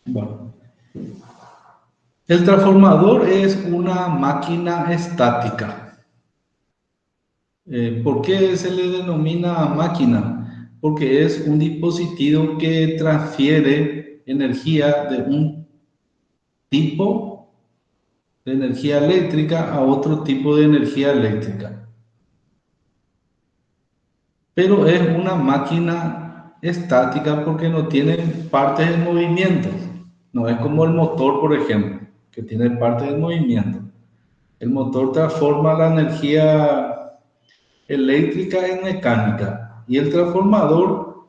Bueno, el transformador es una máquina estática. ¿Por qué se le denomina máquina? Porque es un dispositivo que transfiere energía de un tipo de energía eléctrica a otro tipo de energía eléctrica. Pero es una máquina estática porque no tiene partes en movimiento. No es como el motor, por ejemplo, que tiene partes en movimiento. El motor transforma la energía eléctrica en mecánica y el transformador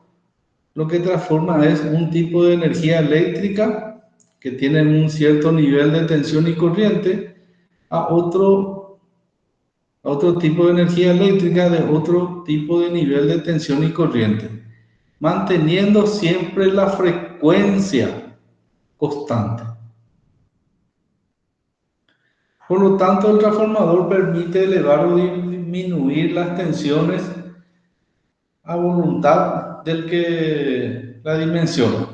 lo que transforma es un tipo de energía eléctrica que tiene un cierto nivel de tensión y corriente a otro tipo de energía eléctrica de otro tipo de nivel de tensión y corriente, manteniendo siempre la frecuencia constante. Por lo tanto, el transformador permite elevar o disminuir las tensiones a voluntad del que la dimensiona.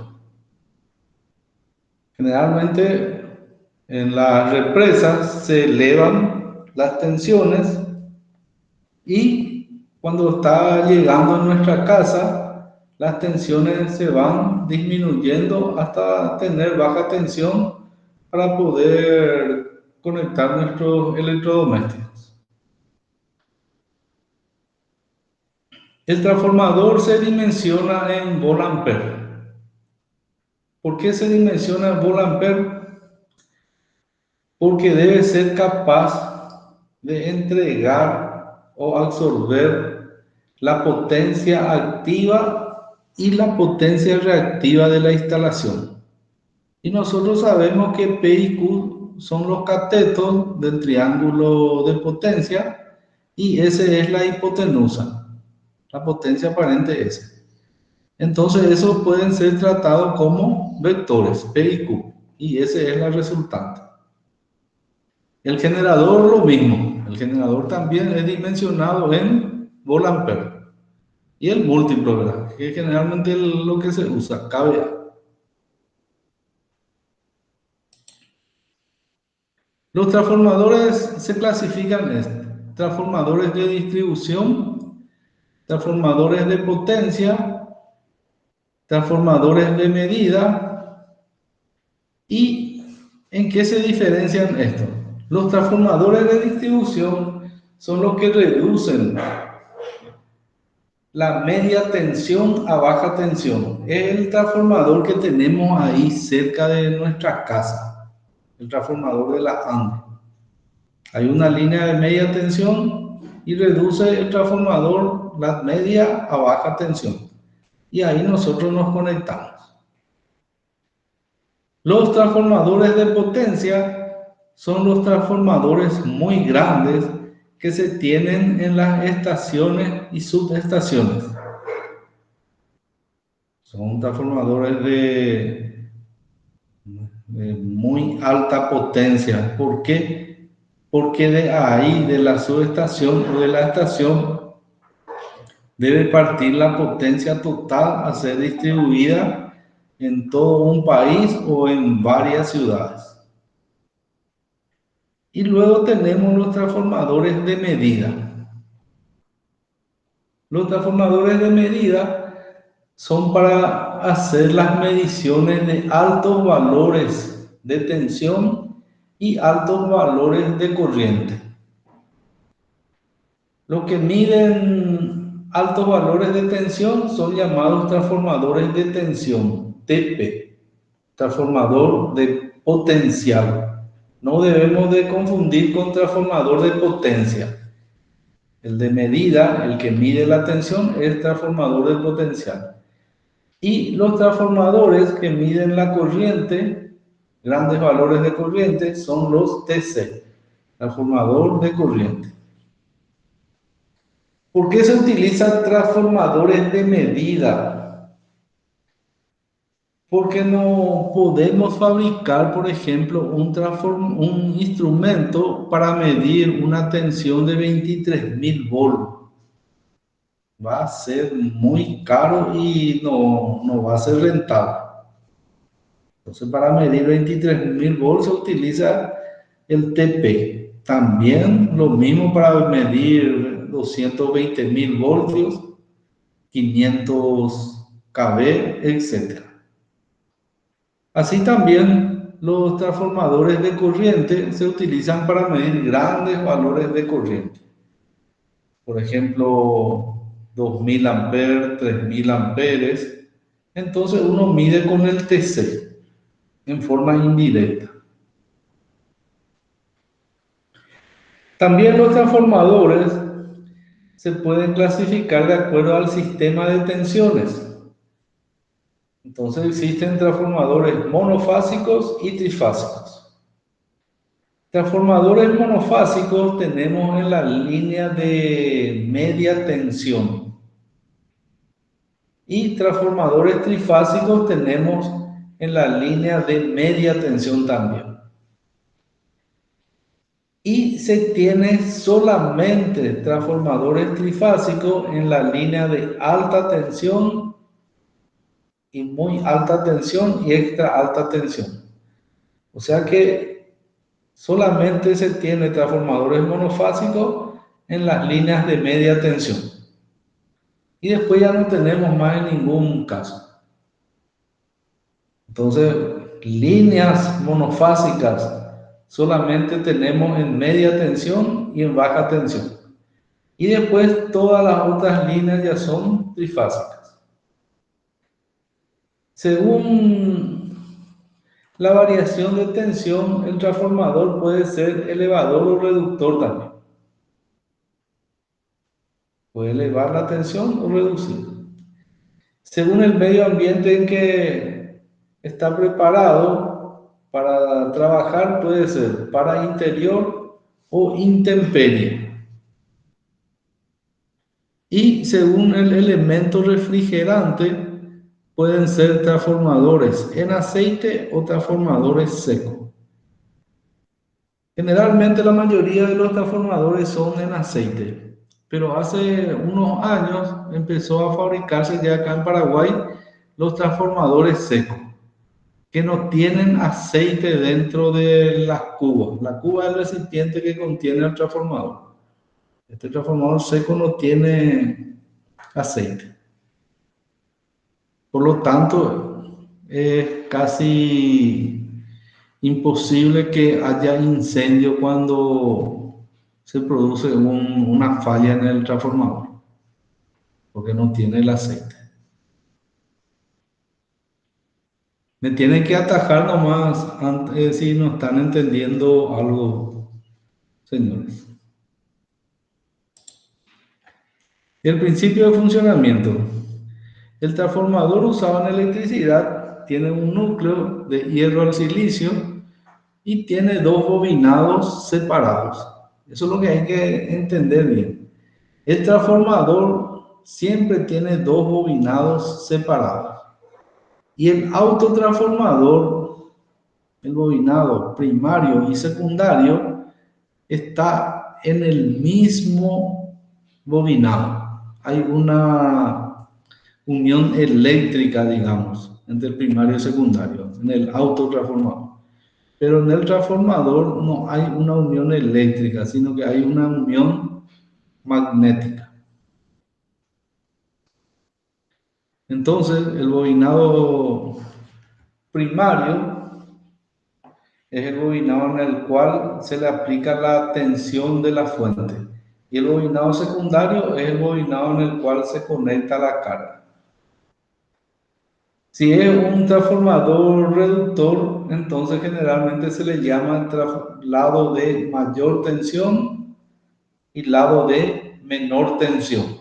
Generalmente en las represas se elevan las tensiones y cuando está llegando a nuestra casa, las tensiones se van disminuyendo hasta tener baja tensión para poder conectar nuestros electrodomésticos. El transformador se dimensiona en volt-ampere. ¿Por qué se dimensiona en volt-ampere? Porque debe ser capaz de entregar o absorber la potencia activa y la potencia reactiva de la instalación. Y nosotros sabemos que P y Q son los catetos del triángulo de potencia y S es la hipotenusa, la potencia aparente S. Entonces esos pueden ser tratados como vectores, P y Q, y S es la resultante. El generador lo mismo, el generador también es dimensionado en volt-ampere. Y el múltiplo, ¿verdad? Que generalmente es lo que se usa, kVA. Los transformadores se clasifican en transformadores de distribución, transformadores de potencia, transformadores de medida. ¿Y en qué se diferencian estos? Los transformadores de distribución son los que reducen la media tensión a baja tensión. Es el transformador que tenemos ahí cerca de nuestra casa, el transformador de la ANDE. Hay una línea de media tensión y reduce el transformador la media a baja tensión. Y ahí nosotros nos conectamos. Los transformadores de potencia son los transformadores muy grandes que se tienen en las estaciones y subestaciones. Son transformadores de muy alta potencia. ¿Por qué? Porque de ahí, de la subestación o de la estación, debe partir la potencia total a ser distribuida en todo un país o en varias ciudades. Y luego tenemos los transformadores de medida. Los transformadores de medida son para hacer las mediciones de altos valores de tensión y altos valores de corriente. Los que miden altos valores de tensión son llamados transformadores de tensión, TP, transformador de potencial. No debemos de confundir con transformador de potencia. El de medida, el que mide la tensión, es transformador de potencial. Y los transformadores que miden la corriente, grandes valores de corriente, son los TC, transformador de corriente. ¿Por qué se utilizan transformadores de medida? Porque no podemos fabricar, por ejemplo, un instrumento para medir una tensión de 23.000 volts. va a ser muy caro y no va a ser rentable. Entonces, para medir 23.000 volts se utiliza el TP. También lo mismo para medir 220.000 voltios, 500 kV, etc. Así también los transformadores de corriente se utilizan para medir grandes valores de corriente. Por ejemplo, 2000 amperes, 3000 amperes. Entonces uno mide con el TC en forma indirecta. También los transformadores se pueden clasificar de acuerdo al sistema de tensiones. Entonces existen transformadores monofásicos y trifásicos. Transformadores monofásicos tenemos en la línea de media tensión. Y transformadores trifásicos tenemos en la línea de media tensión también. Y se tiene solamente transformadores trifásicos en la línea de alta tensión y muy alta tensión y extra alta tensión. O sea que solamente se tiene transformadores monofásicos en las líneas de media tensión. Y después ya no tenemos más en ningún caso. Entonces, líneas monofásicas solamente tenemos en media tensión y en baja tensión. Y después todas las otras líneas ya son trifásicas. Según la variación de tensión, el transformador puede ser elevador o reductor también. Puede elevar la tensión o reducir. Según el medio ambiente en que está preparado para trabajar, puede ser para interior o intemperie. Y según el elemento refrigerante, pueden ser transformadores en aceite o transformadores secos. Generalmente la mayoría de los transformadores son en aceite, pero hace unos años empezó a fabricarse ya acá en Paraguay los transformadores secos, que no tienen aceite dentro de las cubas. La cuba es el recipiente que contiene el transformador. Este transformador seco no tiene aceite. Por lo tanto, es casi imposible que haya incendio cuando se produce una falla en el transformador, porque no tiene el aceite. Me tienen que atajar nomás si no están entendiendo algo, señores. El principio de funcionamiento. El transformador usado en electricidad tiene un núcleo de hierro al silicio y tiene dos bobinados separados. Eso es lo que hay que entender bien. El transformador siempre tiene dos bobinados separados. Y el autotransformador, el bobinado primario y secundario, está en el mismo bobinado. Hay una unión eléctrica, digamos, entre el primario y el secundario, en el autotransformador. Pero en el transformador no hay una unión eléctrica, sino que hay una unión magnética. Entonces, el bobinado primario es el bobinado en el cual se le aplica la tensión de la fuente. Y el bobinado secundario es el bobinado en el cual se conecta la carga. Si es un transformador reductor, entonces generalmente se le llama lado de mayor tensión y lado de menor tensión.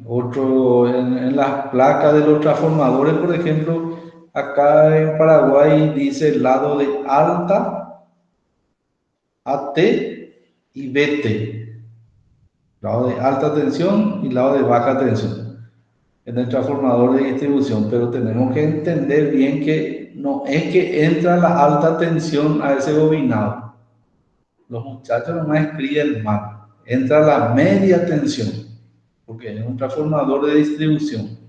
Otro, en las placas de los transformadores, por ejemplo, acá en Paraguay dice lado de alta, AT y BT. Lado de alta tensión y lado de baja tensión en el transformador de distribución, pero tenemos que entender bien que no es que entra la alta tensión a ese bobinado. Los muchachos nomás escriben mal. entra la media tensión, porque es un transformador de distribución.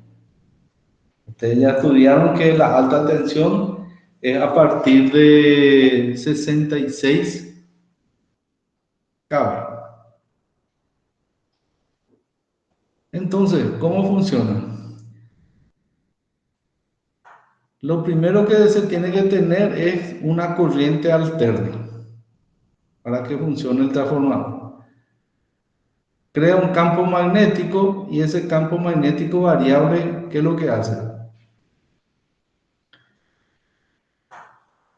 Ustedes ya estudiaron que la alta tensión es a partir de 66 kV. Entonces, ¿cómo funciona? Lo primero que se tiene que tener es una corriente alterna para que funcione el transformador. Crea un campo magnético y ese campo magnético variable, ¿qué es lo que hace?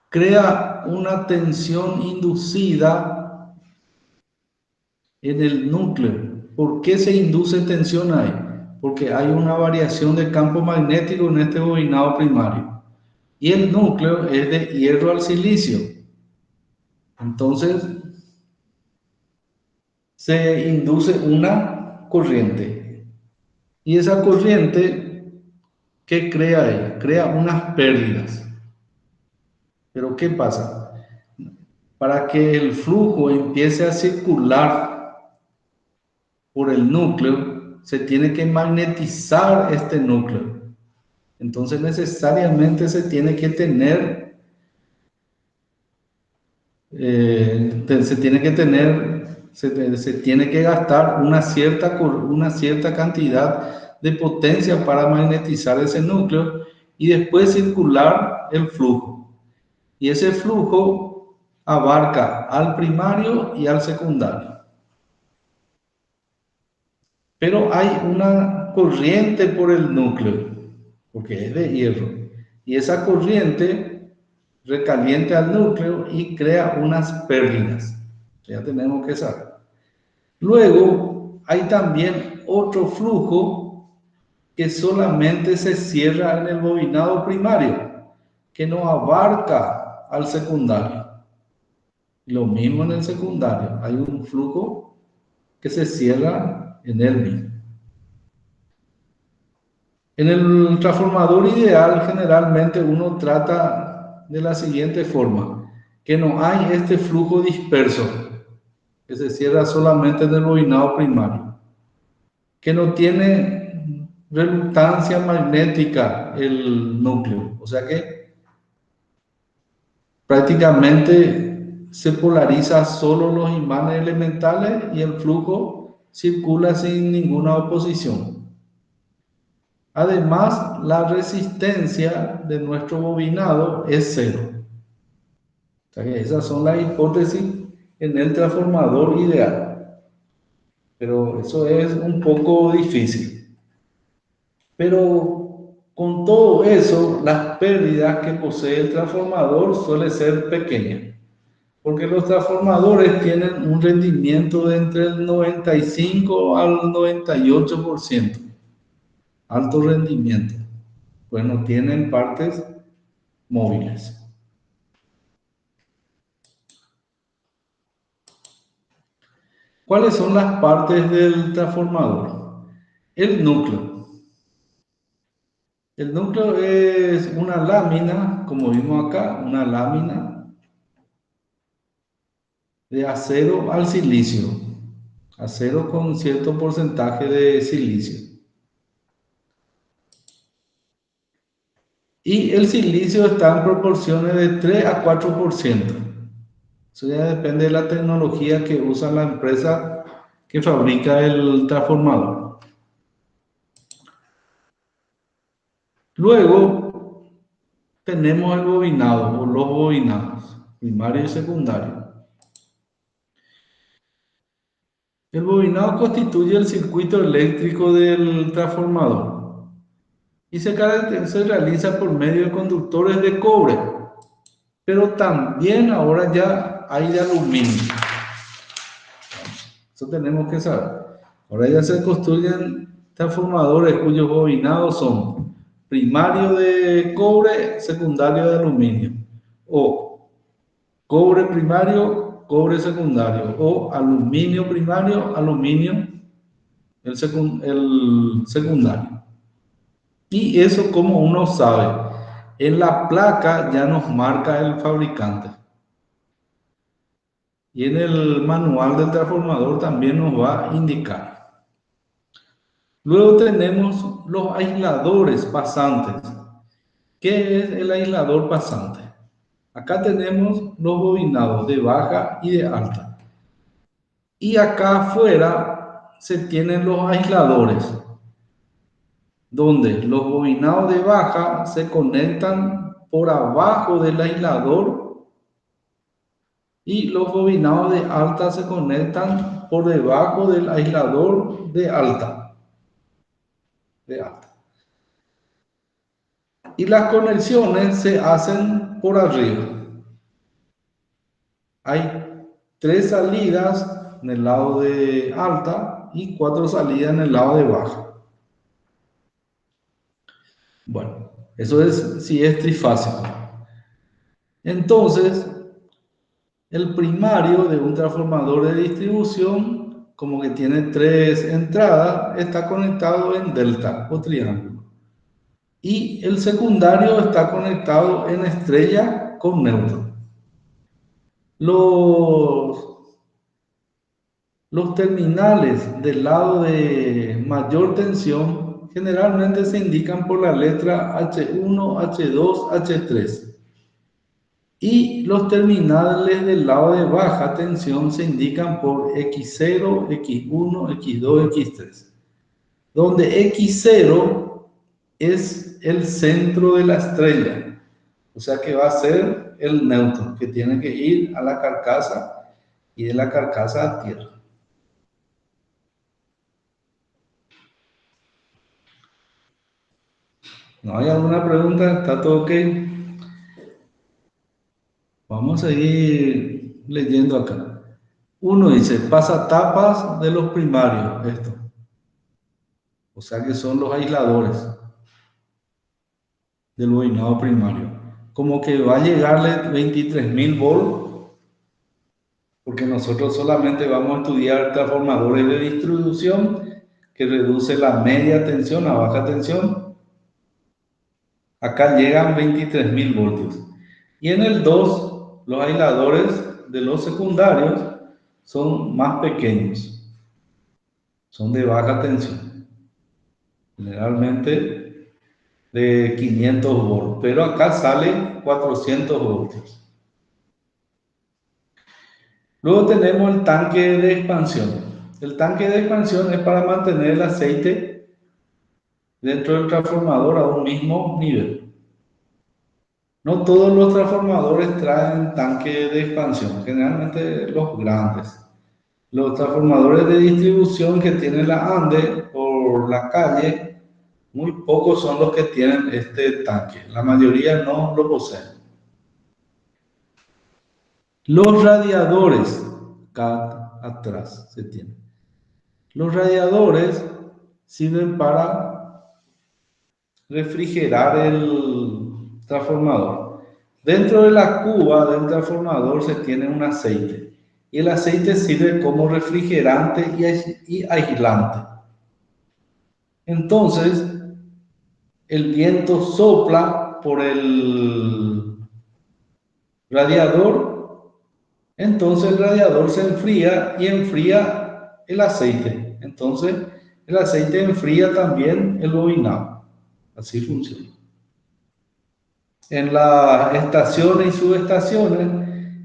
Crea una tensión inducida en el núcleo. ¿Por qué se induce tensión ahí? Porque hay una variación de campo magnético en este bobinado primario. Y el núcleo es de hierro al silicio. Entonces, se induce una corriente. Y esa corriente, ¿qué crea ahí? Crea unas pérdidas. Pero ¿qué pasa? Para que el flujo empiece a circular por el núcleo, se tiene que magnetizar este núcleo. Entonces necesariamente se tiene que tener, se tiene que gastar una cierta cantidad de potencia para magnetizar ese núcleo y después circular el flujo. Y ese flujo abarca al primario y al secundario. Pero hay una corriente por el núcleo, porque es de hierro. Y esa corriente recalienta al núcleo y crea unas pérdidas. Ya tenemos que saber. Luego, hay también otro flujo que solamente se cierra en el bobinado primario, que no abarca al secundario. Lo mismo en el secundario. Hay un flujo que se cierra en él mismo. En el transformador ideal, generalmente uno trata de la siguiente forma, que no hay este flujo disperso, que se cierra solamente en el bobinado primario, que no tiene reluctancia magnética el núcleo, o sea que prácticamente se polariza solo los imanes elementales y el flujo circula sin ninguna oposición. Además, la resistencia de nuestro bobinado es cero. O sea que esas son las hipótesis en el transformador ideal. Pero eso es un poco difícil. Pero con todo eso, las pérdidas que posee el transformador suelen ser pequeñas. Porque los transformadores tienen un rendimiento de entre el 95 al 98%. Alto rendimiento. Pues no tienen partes móviles. ¿Cuáles son las partes del transformador? El núcleo. El núcleo es una lámina, como vimos acá, una lámina de acero al silicio. Acero con cierto porcentaje de silicio. Y el silicio está en proporciones de 3 a 4%. Eso ya depende de la tecnología que usa la empresa que fabrica el transformador. Luego tenemos el bobinado o los bobinados, primario y secundario. El bobinado constituye el circuito eléctrico del transformador y se realiza por medio de conductores de cobre, pero también ahora ya hay de aluminio. Eso tenemos que saber. Ahora ya se construyen transformadores cuyos bobinados son primario de cobre, secundario de aluminio, o cobre primario, cobre secundario, o aluminio primario, aluminio el secundario. Y eso, como uno sabe, en la placa ya nos marca el fabricante. y en el manual del transformador también nos va a indicar. Luego tenemos los aisladores pasantes. ¿Qué es el aislador pasante? Acá tenemos los bobinados de baja y de alta. Y acá afuera se tienen los aisladores, donde los bobinados de baja se conectan por abajo del aislador y los bobinados de alta se conectan por debajo del aislador de alta. Y las conexiones se hacen por arriba. Hay 3 salidas en el lado de alta y 4 salidas en el lado de baja. Bueno, eso es si es trifásico. Entonces, el primario de un transformador de distribución, como que tiene 3 entradas, está conectado en delta o triángulo. Y el secundario está conectado en estrella con neutro. Los terminales del lado de mayor tensión generalmente se indican por la letra H1, H2, H3. Y los terminales del lado de baja tensión se indican por X0, X1, X2, X3. Donde X0 es el centro de la estrella. O sea que va a ser el neutro, que tiene que ir a la carcasa y de la carcasa a tierra. ¿No hay alguna pregunta? ¿Está todo ok? Vamos a seguir leyendo acá. Uno dice, pasatapas de los primarios, esto. O sea que son los aisladores del bobinado primario. Como que va a llegarle 23.000 volts, porque nosotros solamente vamos a estudiar transformadores de distribución que reduce la media tensión a baja tensión. Acá llegan 23.000 voltios. Y en el 2, los aisladores de los secundarios son más pequeños. Son de baja tensión. Generalmente de 500 volts. Pero acá sale 400 voltios. Luego tenemos el tanque de expansión. El tanque de expansión es para mantener el aceite dentro del transformador a un mismo nivel. No todos los transformadores traen tanque de expansión, generalmente los grandes. Los transformadores de distribución que tienen la ANDE por la calle, muy pocos son los que tienen este tanque. La mayoría no lo poseen. Los radiadores, acá atrás se tienen. Los radiadores sirven para refrigerar el transformador. Dentro de la cuba del transformador se tiene un aceite y el aceite sirve como refrigerante y aislante. Entonces, el viento sopla por el radiador, entonces el radiador se enfría y enfría el aceite. Entonces, el aceite enfría también el bobinado. Así funciona. En las estaciones y subestaciones,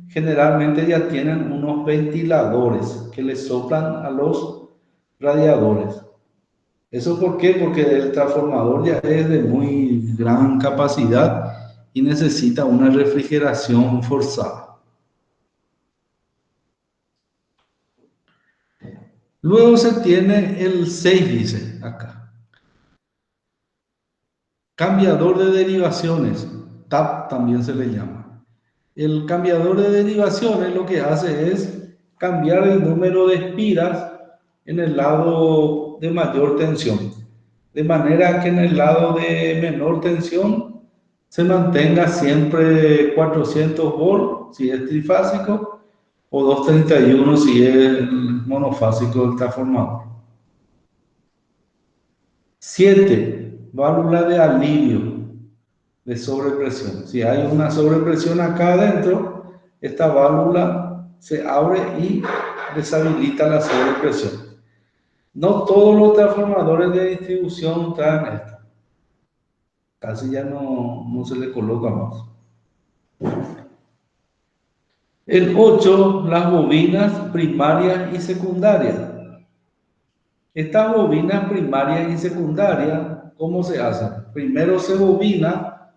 generalmente ya tienen unos ventiladores que le soplan a los radiadores. ¿Eso por qué? Porque el transformador ya es de muy gran capacidad y necesita una refrigeración forzada. Luego se tiene el 6, dice acá. Cambiador de derivaciones, TAP también se le llama. El cambiador de derivaciones lo que hace es cambiar el número de espiras en el lado de mayor tensión, de manera que en el lado de menor tensión se mantenga siempre 400 volts si es trifásico o 231 si es monofásico del transformador. 7. Válvula de alivio de sobrepresión. Si hay una sobrepresión acá adentro, esta válvula se abre y deshabilita la sobrepresión. No todos los transformadores de distribución traen esto. Casi ya no se le coloca más. El 8, las bobinas primarias y secundarias. Estas bobinas primarias y secundarias, ¿cómo se hacen? Primero se bobina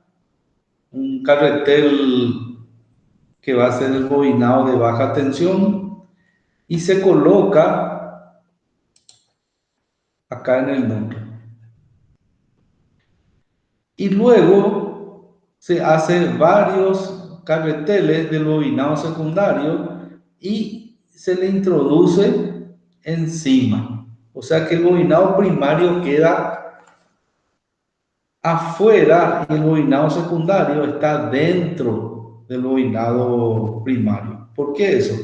un carretel que va a ser el bobinado de baja tensión y se coloca acá en el núcleo. Y luego se hace varios carreteles del bobinado secundario y se le introduce encima. O sea que el bobinado primario queda afuera y el bobinado secundario está dentro del bobinado primario. ¿Por qué eso?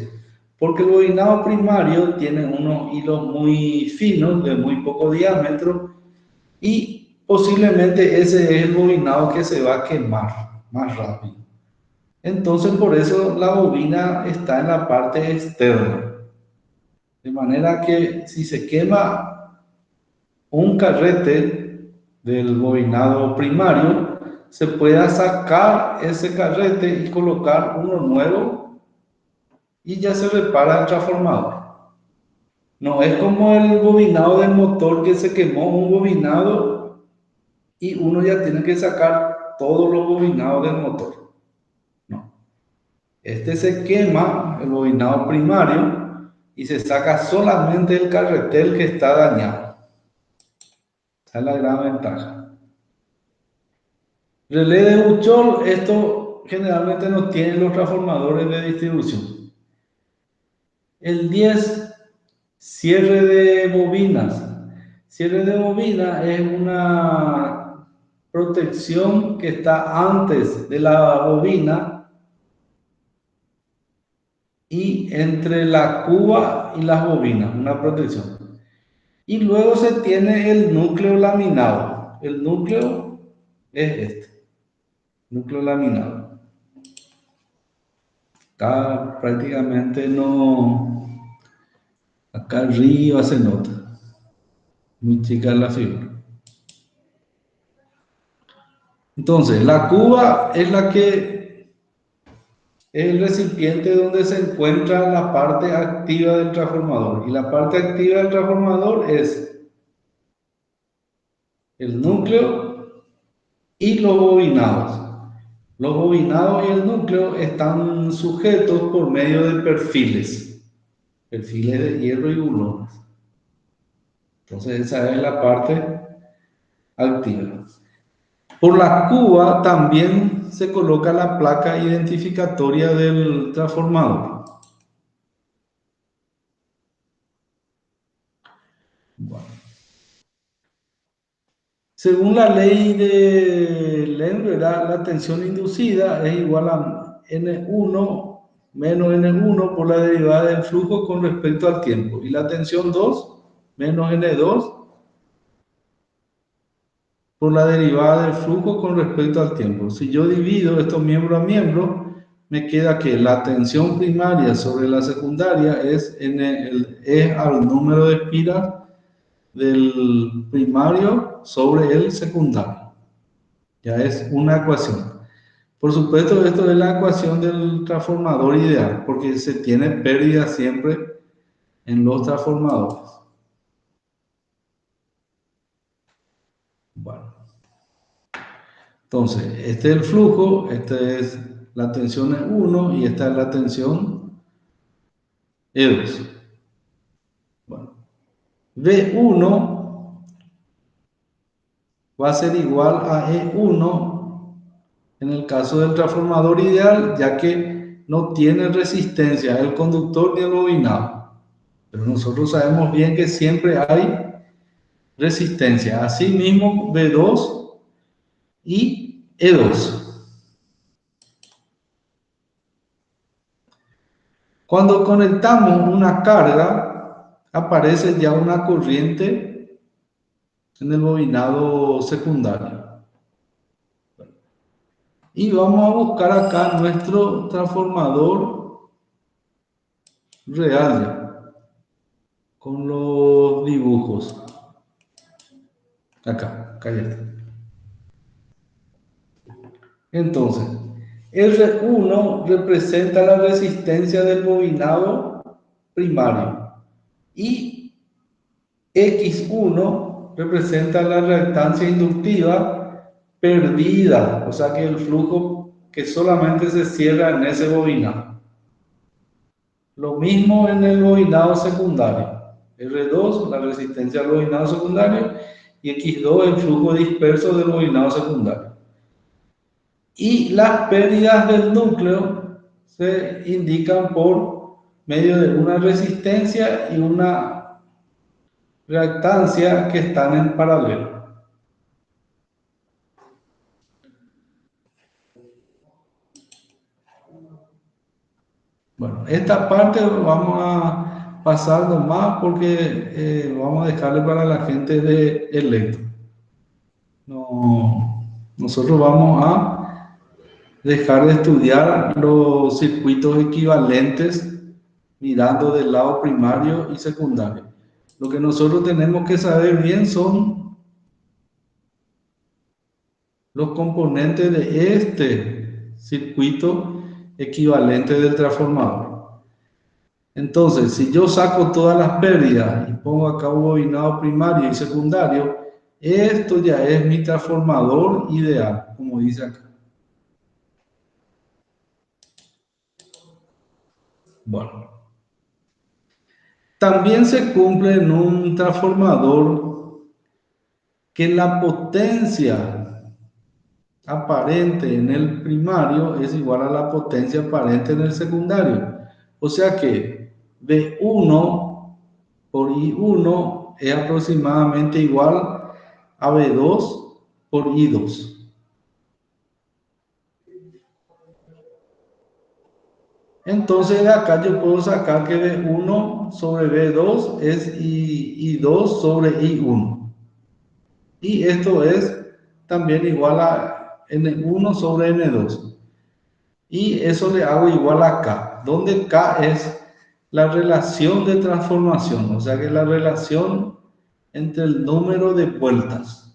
Porque el bobinado primario tiene unos hilos muy finos, de muy poco diámetro, y posiblemente ese es el bobinado que se va a quemar más rápido. Entonces, por eso la bobina está en la parte externa. De manera que si se quema un carrete del bobinado primario, se pueda sacar ese carrete y colocar uno nuevo y ya se repara el transformador. No es como el bobinado del motor que se quemó un bobinado y uno ya tiene que sacar todos los bobinados del motor. No. Este se quema, el bobinado primario, y se saca solamente el carretel que está dañado. Esa es la gran ventaja. Relé de Buchol, esto generalmente no tienen los transformadores de distribución. El 10, cierre de bobinas. Cierre de bobina es una protección que está antes de la bobina y entre la cuba y las bobinas, una protección. Y luego se tiene el núcleo laminado. El núcleo es este, núcleo laminado. Acá prácticamente no, acá arriba se nota. Muy chica la figura. Entonces, la cuba es la que es el recipiente donde se encuentra la parte activa del transformador. Y la parte activa del transformador es el núcleo y los bobinados. Los bobinados y el núcleo están sujetos por medio de perfiles de hierro y bulones. Entonces, esa es la parte activa. Por la cuba también se coloca la placa identificatoria del transformador. Bueno. Según la ley de Lenz, la tensión inducida es igual a N1 menos N1 por la derivada del flujo con respecto al tiempo. Y la tensión 2 menos N2 por la derivada del flujo con respecto al tiempo. Si yo divido esto miembro a miembro, me queda que la tensión primaria sobre la secundaria es al número de espiras del primario sobre el secundario. Ya es una ecuación. Por supuesto, esto es la ecuación del transformador ideal, porque se tiene pérdida siempre en los transformadores. Bueno. Entonces, este es el flujo, esta es la tensión E1 y esta es la tensión E2. Bueno, V1 va a ser igual a E1 en el caso del transformador ideal, ya que no tiene resistencia el conductor ni el bobinado. Pero nosotros sabemos bien que siempre hay resistencia. Asimismo, V2 y E2. Cuando conectamos una carga, aparece ya una corriente en el bobinado secundario. Y vamos a buscar acá nuestro transformador real ya, con los dibujos. Acá, cállate. Entonces, R1 representa la resistencia del bobinado primario y X1 representa la reactancia inductiva perdida, o sea que el flujo que solamente se cierra en ese bobinado. Lo mismo en el bobinado secundario. R2, la resistencia al bobinado secundario, y X2, el flujo disperso del bobinado secundario. Y las pérdidas del núcleo se indican por medio de una resistencia y una reactancia que están en paralelo. Bueno, esta parte vamos a pasar nomás porque vamos a dejarle para la gente de electro. No, nosotros vamos a dejar de estudiar los circuitos equivalentes mirando del lado primario y secundario. Lo que nosotros tenemos que saber bien son los componentes de este circuito equivalente del transformador. Entonces, si yo saco todas las pérdidas y pongo acá un bobinado primario y secundario, esto ya es mi transformador ideal, como dice acá. Bueno, también se cumple en un transformador que la potencia aparente en el primario es igual a la potencia aparente en el secundario. O sea que V1 por I1 es aproximadamente igual a V2 por I2. Entonces de acá yo puedo sacar que V1 sobre V2 es I2 sobre I1. Y esto es también igual a N1 sobre N2. Y eso le hago igual a K, donde K es la relación de transformación, o sea que la relación entre el número de vueltas.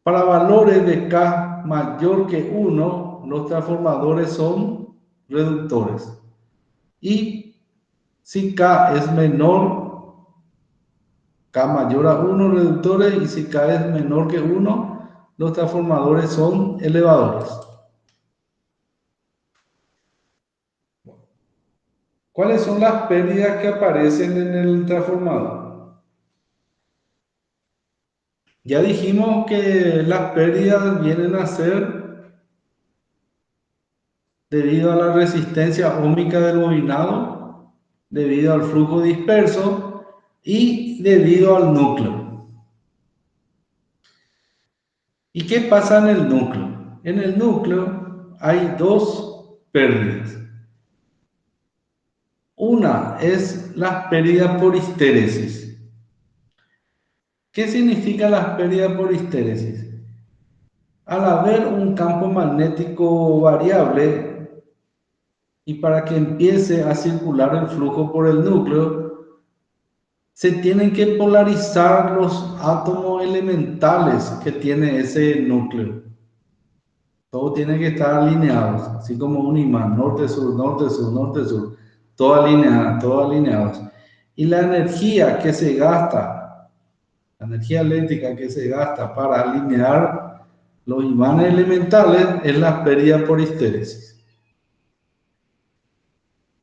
Para valores de K mayor que 1, los transformadores son reductores. Y si K es menor, K mayor a 1, reductores, y si K es menor que 1, los transformadores son elevadores. ¿Cuáles son las pérdidas que aparecen en el transformador? Ya dijimos que las pérdidas vienen a ser debido a la resistencia óhmica del bobinado, debido al flujo disperso y debido al núcleo. ¿Y qué pasa en el núcleo? En el núcleo hay dos pérdidas. Una es las pérdidas por histéresis. ¿Qué significa las pérdidas por histéresis? Al haber un campo magnético variable y para que empiece a circular el flujo por el núcleo, se tienen que polarizar los átomos elementales que tiene ese núcleo. Todo tiene que estar alineados, así como un imán, norte-sur, norte-sur, norte-sur, todo alineado, todo alineados. Y la energía que se gasta, la energía eléctrica que se gasta para alinear los imanes elementales es la pérdida por histéresis.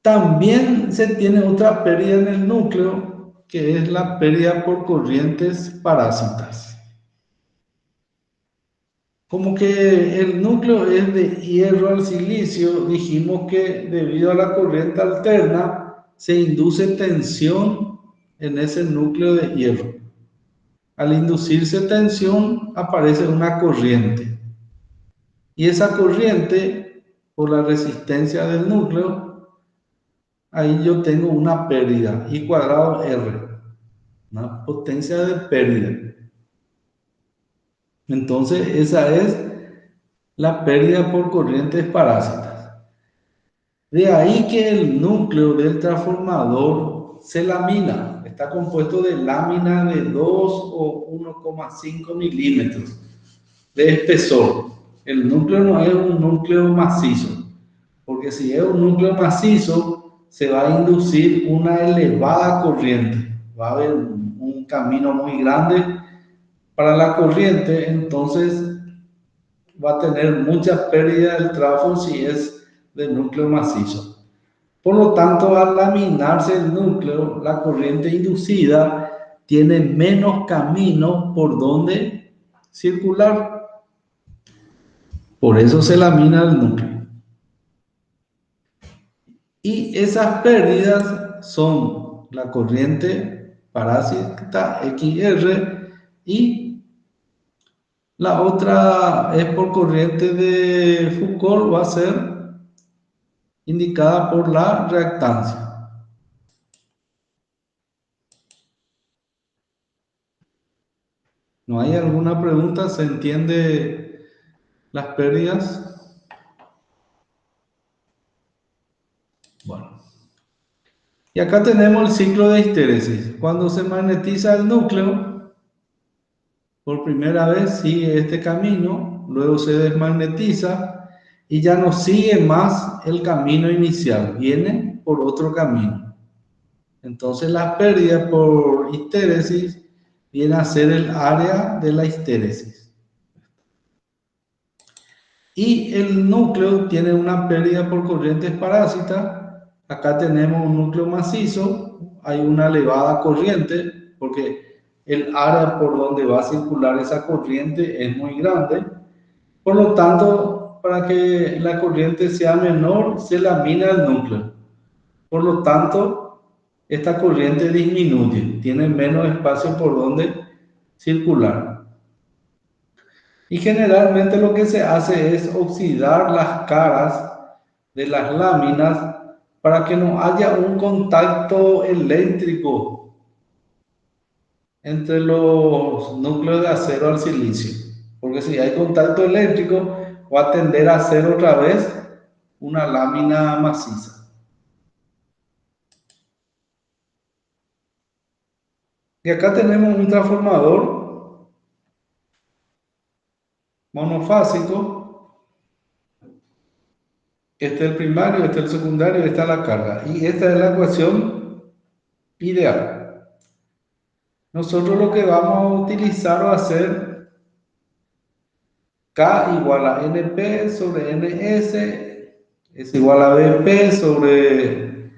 También se tiene otra pérdida en el núcleo, que es la pérdida por corrientes parásitas. Como que el núcleo es de hierro al silicio, dijimos que debido a la corriente alterna se induce tensión en ese núcleo de hierro. Al inducirse tensión aparece una corriente. Y esa corriente, por la resistencia del núcleo, ahí yo tengo una pérdida, I cuadrado R, una potencia de pérdida. Entonces, esa es la pérdida por corrientes parásitas. De ahí que el núcleo del transformador se lamina. Está compuesto de lámina de 2 o 1,5 milímetros de espesor. El núcleo no es un núcleo macizo, porque si es un núcleo macizo, se va a inducir una elevada corriente. Va a haber un camino muy grande para la corriente, entonces va a tener mucha pérdida del trafo si es de núcleo macizo. Por lo tanto, al laminarse el núcleo, la corriente inducida tiene menos camino por donde circular. Por eso se lamina el núcleo. Y esas pérdidas son la corriente parásita XR y la otra es por corriente de Foucault, va a ser indicada por la reactancia. ¿No hay alguna pregunta? ¿Se entiende las pérdidas? Bueno. Y acá tenemos el ciclo de histéresis. Cuando se magnetiza el núcleo, por primera vez sigue este camino, luego se desmagnetiza y ya no sigue más el camino inicial, viene por otro camino. Entonces la pérdida por histéresis viene a ser el área de la histéresis. Y el núcleo tiene una pérdida por corrientes parásitas. Acá tenemos un núcleo macizo, hay una elevada corriente, porque el área por donde va a circular esa corriente es muy grande. Por lo tanto, para que la corriente sea menor, se lamina el núcleo. Por lo tanto, esta corriente disminuye, tiene menos espacio por donde circular. Y generalmente lo que se hace es oxidar las caras de las láminas para que no haya un contacto eléctrico entre los núcleos de acero al silicio. Porque si hay contacto eléctrico, va a tender a hacer otra vez una lámina maciza. Y acá tenemos un transformador monofásico. Este es el primario, este es el secundario, esta es la carga. Y esta es la ecuación ideal. Nosotros lo que vamos a utilizar va a ser K igual a NP sobre NS es igual a BP sobre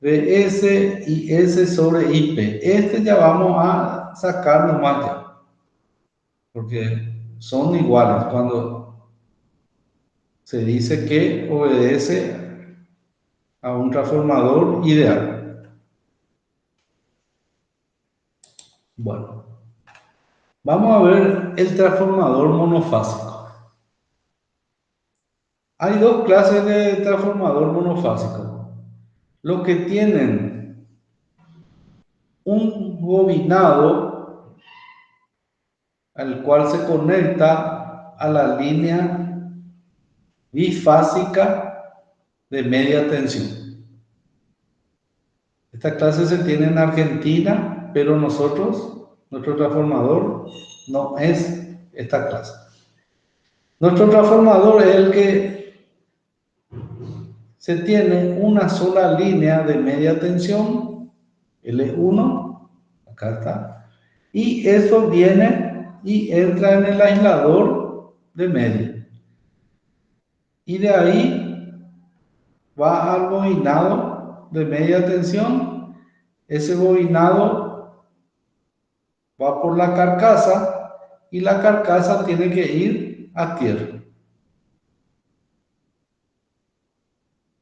BS y S sobre IP. Este ya vamos a sacar nomás ya, porque son iguales cuando se dice que obedece a un transformador ideal. Bueno, vamos a ver el transformador monofásico. Hay dos clases de transformador monofásico. Los que tienen un bobinado al cual se conecta a la línea bifásica de media tensión. Esta clase se tiene en Argentina, pero nuestro transformador no es esta clase. Nuestro transformador es el que se tiene una sola línea de media tensión, L1, acá está, y eso viene y entra en el aislador de media. Y de ahí va al bobinado de media tensión. Ese bobinado va por la carcasa y la carcasa tiene que ir a tierra.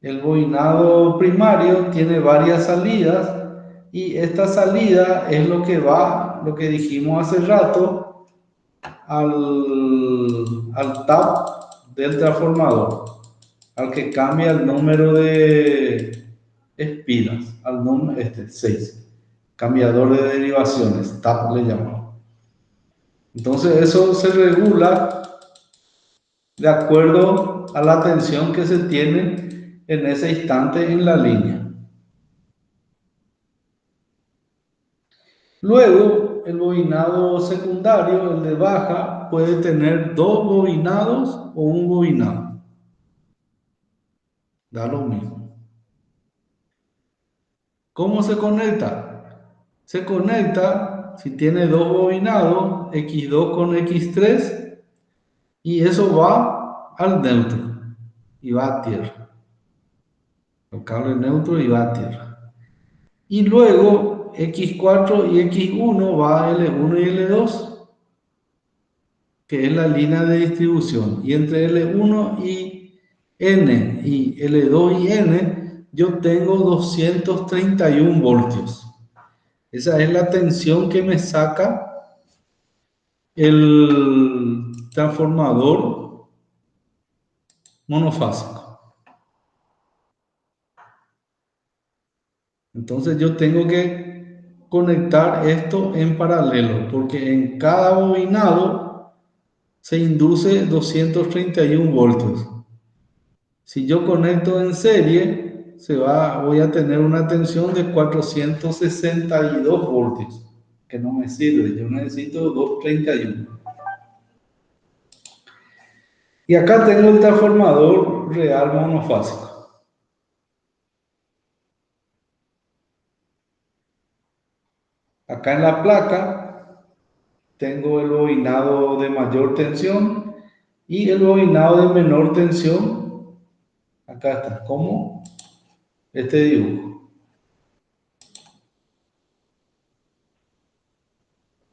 El bobinado primario tiene varias salidas y esta salida es lo que dijimos hace rato, al tap del transformador, al que cambia el número de espinas, al número 6, cambiador de derivaciones, tap le llamamos. Entonces eso se regula de acuerdo a la tensión que se tiene en ese instante en la línea. Luego, el bobinado secundario, el de baja, puede tener dos bobinados o un bobinado. Da lo mismo. ¿Cómo se conecta? Se conecta, si tiene dos bobinados, X2 con X3, y eso va al neutro y va a tierra. El cable neutro y va a tierra. Y luego X4 y X1 va a L1 y L2, que es la línea de distribución. Y entre L1 y N y L2 y N, yo tengo 231 voltios. Esa es la tensión que me saca el transformador monofásico. Entonces yo tengo que conectar esto en paralelo, porque en cada bobinado se induce 231 voltios. Si yo conecto en serie, voy a tener una tensión de 462 voltios, que no me sirve, yo necesito 231. Y acá tengo el transformador real monofásico. Acá en la placa tengo el bobinado de mayor tensión y el bobinado de menor tensión. Acá está, como este dibujo.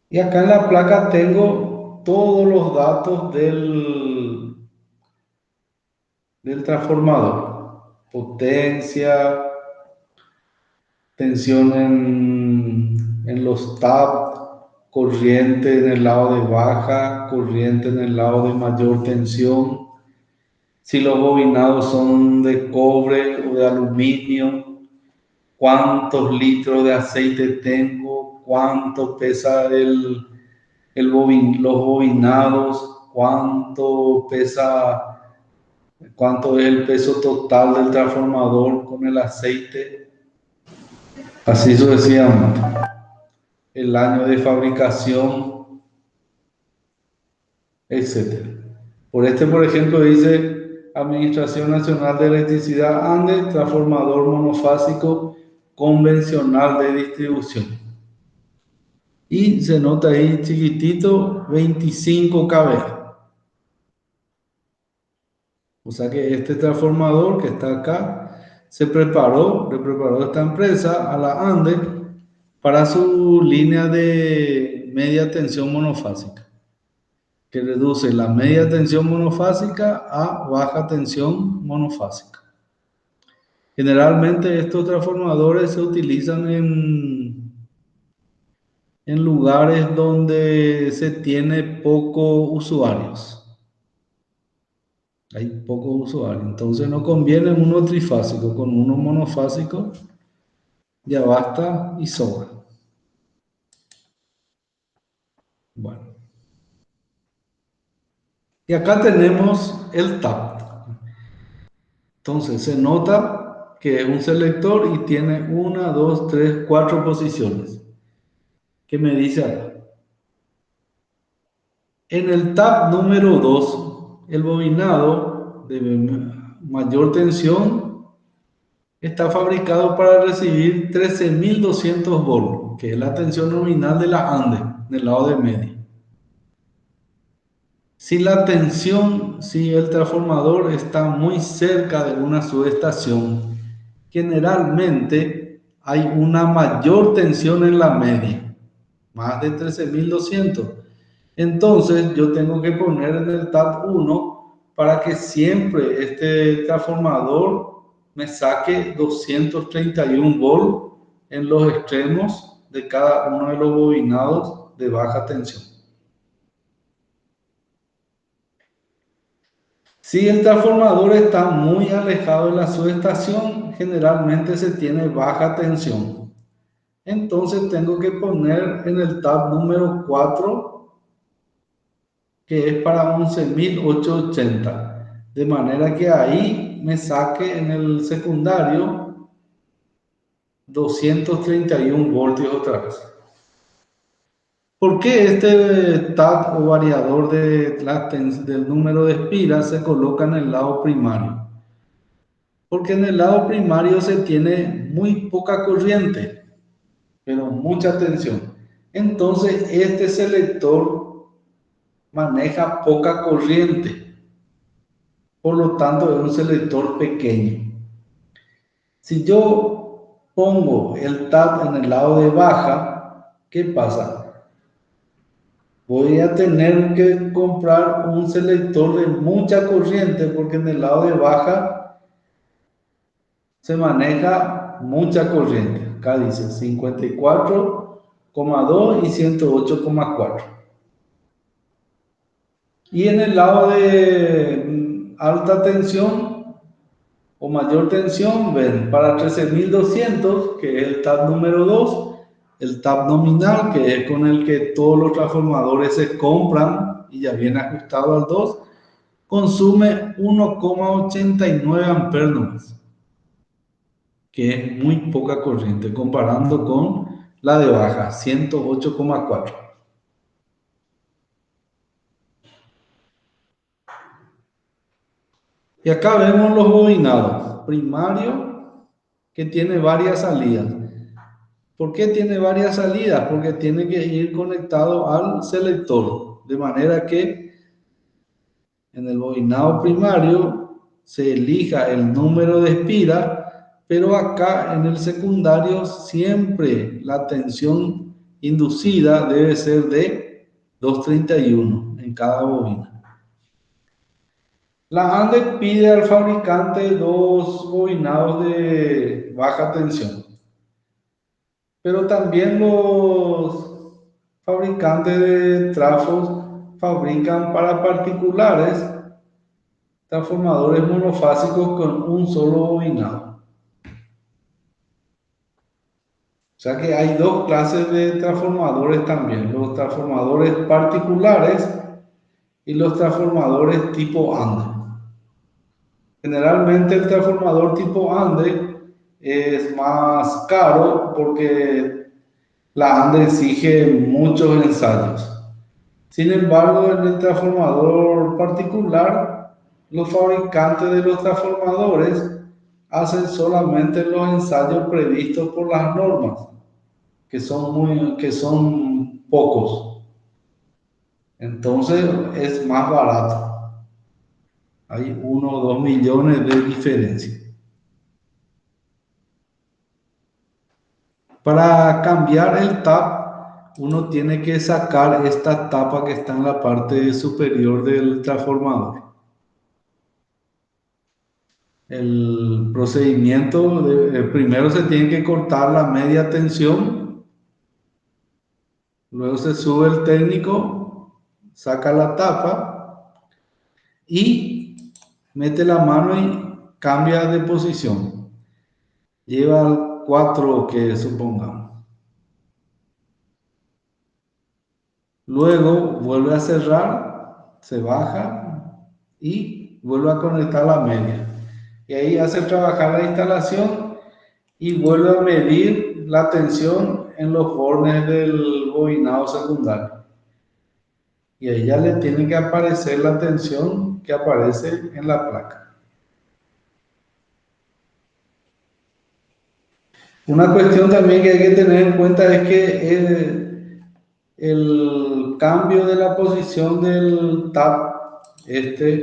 Y acá en la placa tengo todos los datos del transformador. Potencia, tensión en los tab, corriente en el lado de baja, corriente en el lado de mayor tensión, si los bobinados son de cobre o de aluminio, cuántos litros de aceite tengo, cuánto pesa los bobinados, cuánto es el peso total del transformador con el aceite, así sucesivamente. El año de fabricación, etc. Por ejemplo, dice Administración Nacional de Electricidad ANDE, transformador monofásico convencional de distribución. Y se nota ahí chiquitito 25 kV. O sea que este transformador que está acá le preparó esta empresa a la ANDE para su línea de media tensión monofásica, que reduce la media tensión monofásica a baja tensión monofásica. Generalmente estos transformadores se utilizan en lugares donde se tiene pocos usuarios. Hay pocos usuarios, entonces no conviene uno trifásico, con uno monofásico ya basta y sobra. Bueno. Y acá tenemos el tap. Entonces se nota que es un selector y tiene 1, 2, 3, 4 posiciones. ¿Qué me dice acá? En el tap número 2, el bobinado de mayor tensión está fabricado para recibir 13.200 volts, que es la tensión nominal de la ANDE, del lado de medio. Si el transformador está muy cerca de una subestación, generalmente hay una mayor tensión en la media, más de 13.200. Entonces yo tengo que poner en el TAP 1 para que siempre este transformador me saque 231 volts en los extremos de cada uno de los bobinados de baja tensión. Si el transformador está muy alejado de la subestación, generalmente se tiene baja tensión. Entonces tengo que poner en el tab número 4, que es para 11.880. De manera que ahí me saque en el secundario 231 voltios otra vez. ¿Por qué este TAP o variador del número de espiras se coloca en el lado primario? Porque en el lado primario se tiene muy poca corriente, pero mucha tensión. Entonces, este selector maneja poca corriente, por lo tanto es un selector pequeño. Si yo pongo el TAP en el lado de baja, ¿qué pasa? Voy a tener que comprar un selector de mucha corriente porque en el lado de baja se maneja mucha corriente. Acá dice 54,2 y 108,4. Y en el lado de alta tensión o mayor tensión, ven, para 13.200, que es el TAP número 2, el TAP nominal, que es con el que todos los transformadores se compran y ya viene ajustado al 2, consume 1,89 amperes nomás, que es muy poca corriente comparando con la de baja, 108,4. Y acá vemos los bobinados. Primario, que tiene varias salidas. ¿Por qué tiene varias salidas? Porque tiene que ir conectado al selector. De manera que en el bobinado primario se elija el número de espira, pero acá en el secundario siempre la tensión inducida debe ser de 231 en cada bobina. La ANDE pide al fabricante dos bobinados de baja tensión, pero también los fabricantes de trafos fabrican para particulares transformadores monofásicos con un solo bobinado. O sea que hay dos clases de transformadores también, los transformadores particulares y los transformadores tipo ANDE. Generalmente el transformador tipo ANDE es más caro porque la ANDE exige muchos ensayos. Sin embargo, en el transformador particular, los fabricantes de los transformadores hacen solamente los ensayos previstos por las normas, que son pocos. Entonces es más barato. Hay 1 o 2 millones de diferencia. Para cambiar el TAP, uno tiene que sacar esta tapa que está en la parte superior del transformador. El procedimiento, primero se tiene que cortar la media tensión, luego se sube el técnico, saca la tapa y mete la mano y cambia de posición. Lleva al 4 que supongamos. Luego vuelve a cerrar, se baja y vuelve a conectar la media. Y ahí hace trabajar la instalación y vuelve a medir la tensión en los bornes del bobinado secundario. Y ahí ya le tiene que aparecer la tensión que aparece en la placa. Una cuestión también que hay que tener en cuenta es que el cambio de la posición del TAP,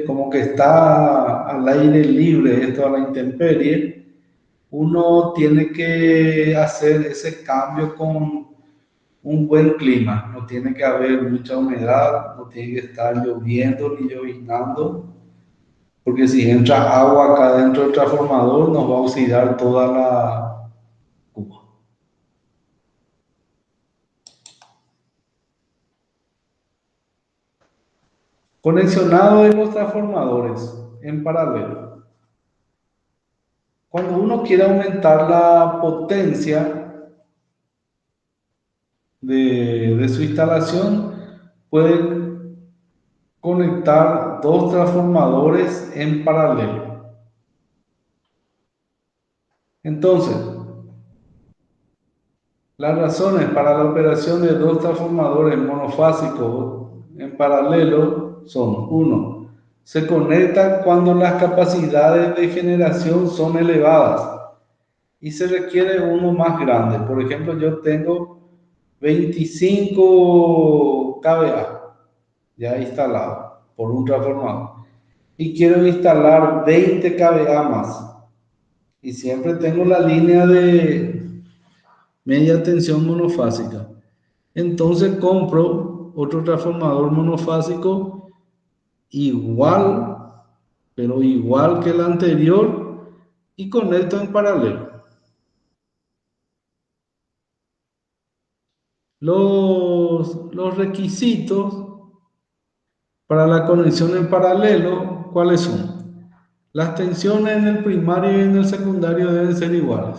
como que está al aire libre, esto a la intemperie, uno tiene que hacer ese cambio con un buen clima. No tiene que haber mucha humedad, no tiene que estar lloviendo ni lloviznando, porque si entra agua acá dentro del transformador nos va a oxidar toda la cuba. Conexionado de los transformadores en paralelo. Cuando uno quiere aumentar la potencia de su instalación, puede conectar dos transformadores en paralelo. Entonces, las razones para la operación de dos transformadores monofásicos en paralelo son: uno, se conectan cuando las capacidades de generación son elevadas y se requiere uno más grande. Por ejemplo, yo tengo 25 kVA ya instalado por un transformador y quiero instalar 20 kVA más. Y siempre tengo la línea de media tensión monofásica. Entonces compro otro transformador monofásico igual, pero igual que el anterior, y conecto en paralelo. Los requisitos para la conexión en paralelo, ¿cuáles son? Las tensiones en el primario y en el secundario deben ser iguales.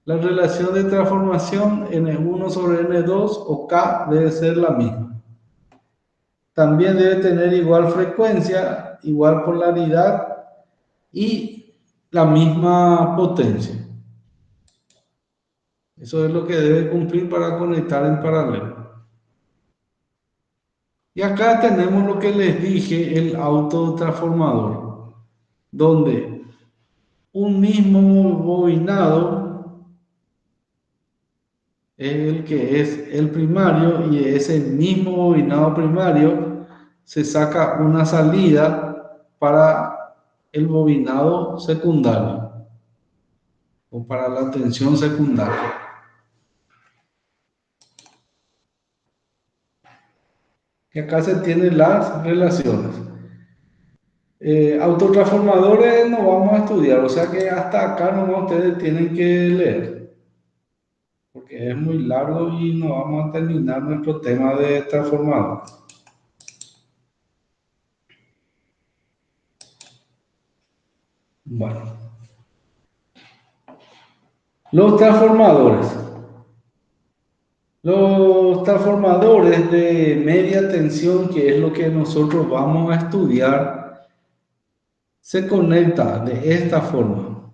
La relación de transformación N1 sobre N2 o K debe ser la misma. También debe tener igual frecuencia, igual polaridad y la misma potencia. Eso es lo que debe cumplir para conectar en paralelo. Y acá tenemos lo que les dije, el autotransformador, donde un mismo bobinado es el que es el primario, y ese mismo bobinado primario se saca una salida para el bobinado secundario o para la tensión secundaria. Y acá se tienen las relaciones. Autotransformadores no vamos a estudiar, o sea que hasta acá nomás ustedes tienen que leer, porque es muy largo y no vamos a terminar nuestro tema de transformadores. Bueno, los transformadores. Los transformadores de media tensión, que es lo que nosotros vamos a estudiar, se conecta de esta forma.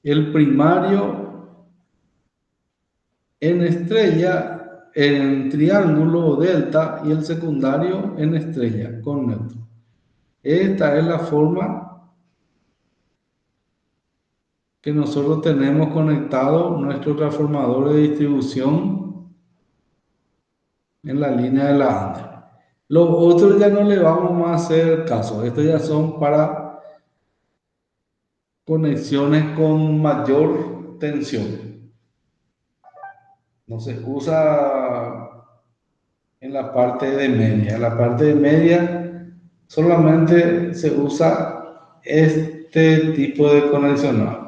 El primario en estrella, en triángulo o delta, y el secundario en estrella con neutro. Esta es la forma que nosotros tenemos conectado nuestro transformador de distribución en la línea de la anda. Los otros ya no le vamos más a hacer caso. Estos ya son para conexiones con mayor tensión. No se usa en la parte de media. En la parte de media solamente se usa este tipo de conexionado.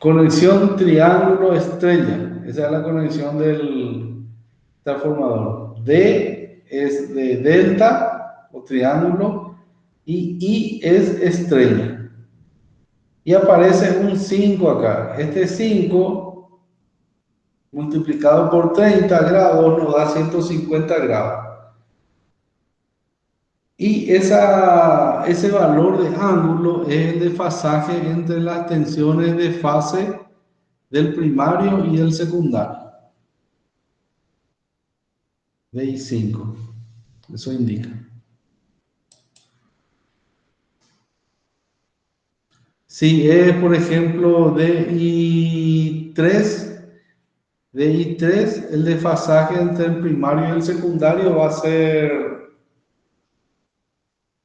Conexión triángulo estrella. Esa es la conexión del transformador. D es de delta o triángulo y I es estrella. Y aparece un 5 acá. Este 5 multiplicado por 30 grados nos da 150 grados. Y ese valor de ángulo es el desfasaje entre las tensiones de fase del primario y del secundario. De I5. Eso indica. Si es, por ejemplo, de I3, el desfasaje entre el primario y el secundario va a ser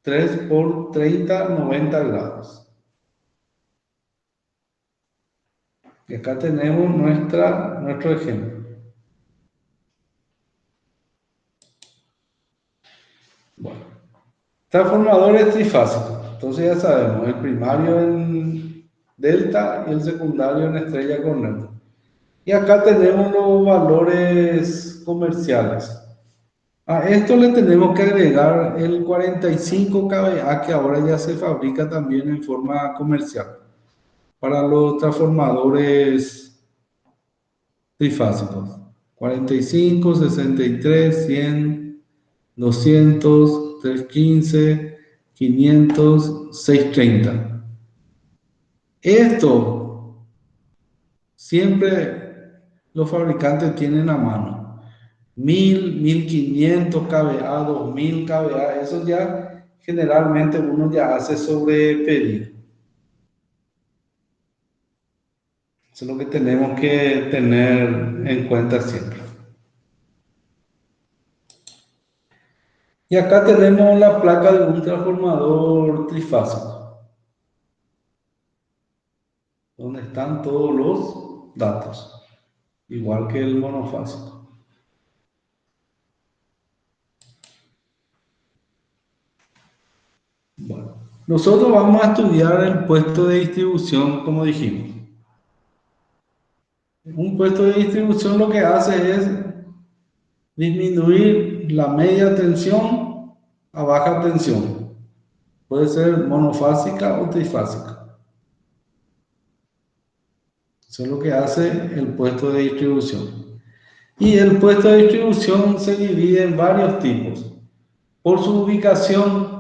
3 por 30, 90 grados. Y acá tenemos nuestro ejemplo. Bueno, transformadores trifásicos. Entonces ya sabemos, el primario en delta y el secundario en estrella con neutro. Y acá tenemos los valores comerciales. A esto le tenemos que agregar el 45 kVA, que ahora ya se fabrica también en forma comercial para los transformadores trifásicos. 45, 63, 100, 200, 315, 500, 630. Esto siempre los fabricantes tienen a mano. 1000, 1500 kVA, 2000 kVA, eso ya generalmente uno ya hace sobre pedido. Eso es lo que tenemos que tener en cuenta siempre. Y acá tenemos la placa de un transformador trifásico, donde están todos los datos, igual que el monofásico. Bueno, nosotros vamos a estudiar el puesto de distribución, como dijimos. Un puesto de distribución lo que hace es disminuir la media tensión a baja tensión. Puede ser monofásica o trifásica. Eso es lo que hace el puesto de distribución. Y el puesto de distribución se divide en varios tipos. Por su ubicación,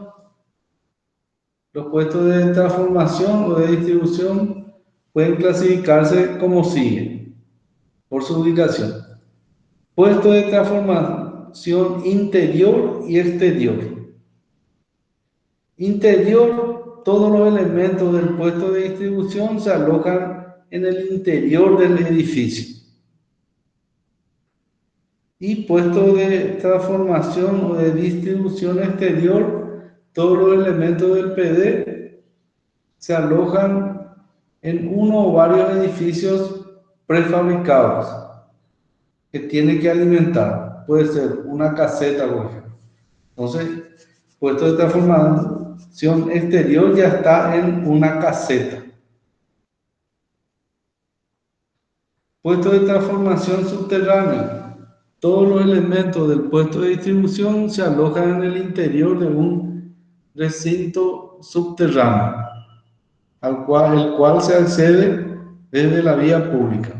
los puestos de transformación o de distribución pueden clasificarse como sigue, por su ubicación. Puesto de transformación interior y exterior. Interior, todos los elementos del puesto de distribución se alojan en el interior del edificio. Y puesto de transformación o de distribución exterior, todos los elementos del PD se alojan en uno o varios edificios prefabricados que tiene que alimentar. Puede ser una caseta, por ejemplo. Entonces, puesto de transformación exterior ya está en una caseta. Puesto de transformación subterránea. Todos los elementos del puesto de distribución se alojan en el interior de un recinto subterráneo, el cual se accede desde la vía pública.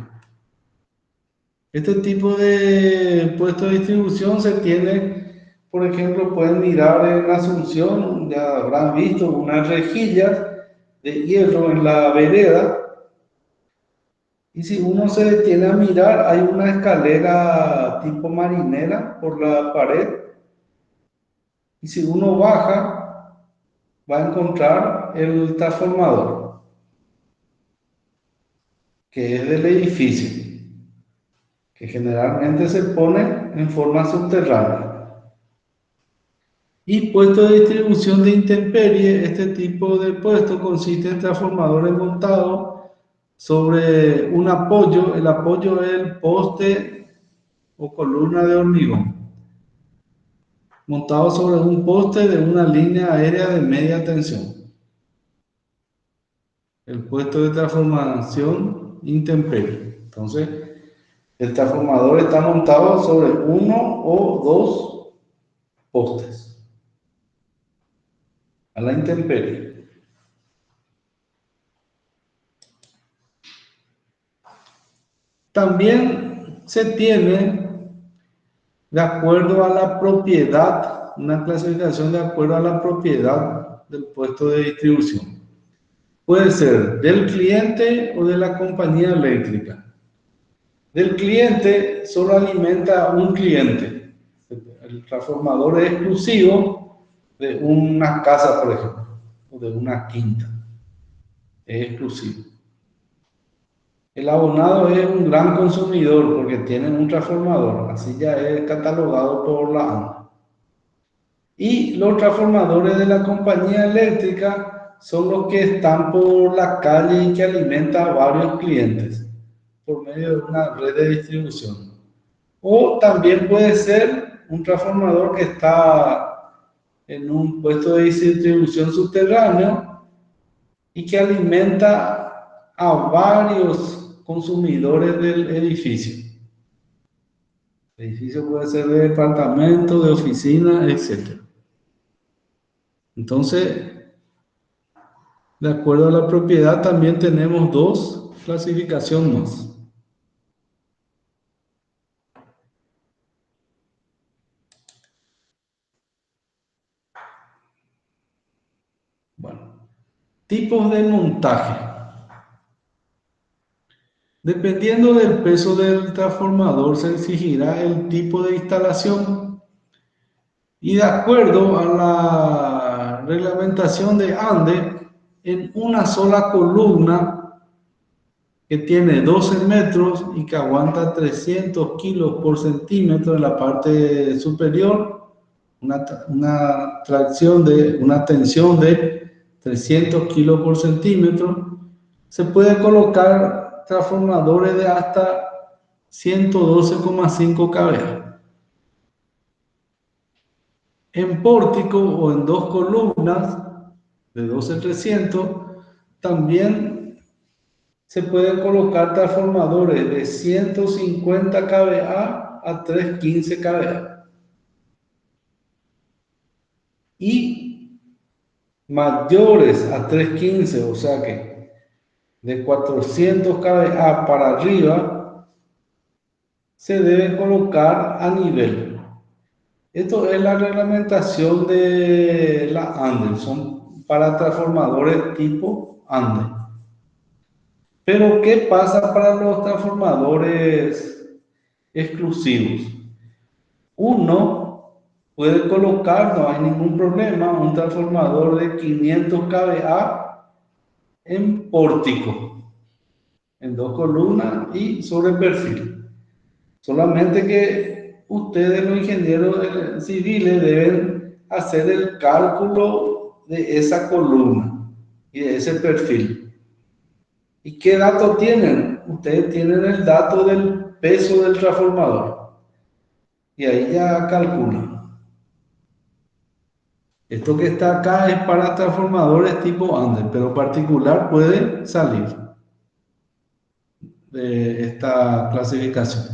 Este tipo de puesto de distribución se tiene, por ejemplo, pueden mirar en Asunción, ya habrán visto unas rejillas de hierro en la vereda. Y si uno se detiene a mirar, hay una escalera tipo marinera por la pared. Y si uno baja, va a encontrar el transformador, que es del edificio, que generalmente se pone en forma subterránea. Y puesto de distribución de intemperie, este tipo de puesto consiste en transformadores montados sobre un apoyo. El apoyo es el poste o columna de hormigón, montado sobre un poste de una línea aérea de media tensión. El puesto de transformación intemperie. Entonces, el transformador está montado sobre uno o dos postes a la intemperie. También se tiene, de acuerdo a la propiedad, una clasificación de acuerdo a la propiedad del puesto de distribución. Puede ser del cliente o de la compañía eléctrica. Del cliente solo alimenta a un cliente. El transformador es exclusivo de una casa, por ejemplo, o de una quinta. Es exclusivo. El abonado es un gran consumidor porque tiene un transformador, así ya es catalogado por la ANA. Y los transformadores de la compañía eléctrica son los que están por la calle y que alimentan a varios clientes por medio de una red de distribución. O también puede ser un transformador que está en un puesto de distribución subterráneo y que alimenta a varios consumidores del edificio. El edificio puede ser de departamento, de oficina, etc. Entonces, de acuerdo a la propiedad, también tenemos dos clasificaciones más. Bueno, tipos de montaje. Dependiendo del peso del transformador, se exigirá el tipo de instalación. Y de acuerdo a la reglamentación de ANDE, en una sola columna que tiene 12 metros y que aguanta 300 kilos por centímetro en la parte superior, una tensión de 300 kilos por centímetro, se puede colocar transformadores de hasta 112,5 kVA. En pórtico o en dos columnas de 12-300 también se pueden colocar transformadores de 150 kVA a 315 kVA. Y mayores a 315, o sea que de 400 kVA para arriba, se deben colocar a nivel. Esto es la reglamentación de la ANDE, son para transformadores tipo ANDE. Pero, ¿qué pasa para los transformadores exclusivos? Uno puede colocar, no hay ningún problema, un transformador de 500 kVA en pórtico, en dos columnas y sobre perfil. Solamente que ustedes, los ingenieros civiles, deben hacer el cálculo de esa columna y de ese perfil. ¿Y qué dato tienen? Ustedes tienen el dato del peso del transformador. Y ahí ya calculan. Esto que está acá es para transformadores tipo ANDE, pero particular puede salir de esta clasificación.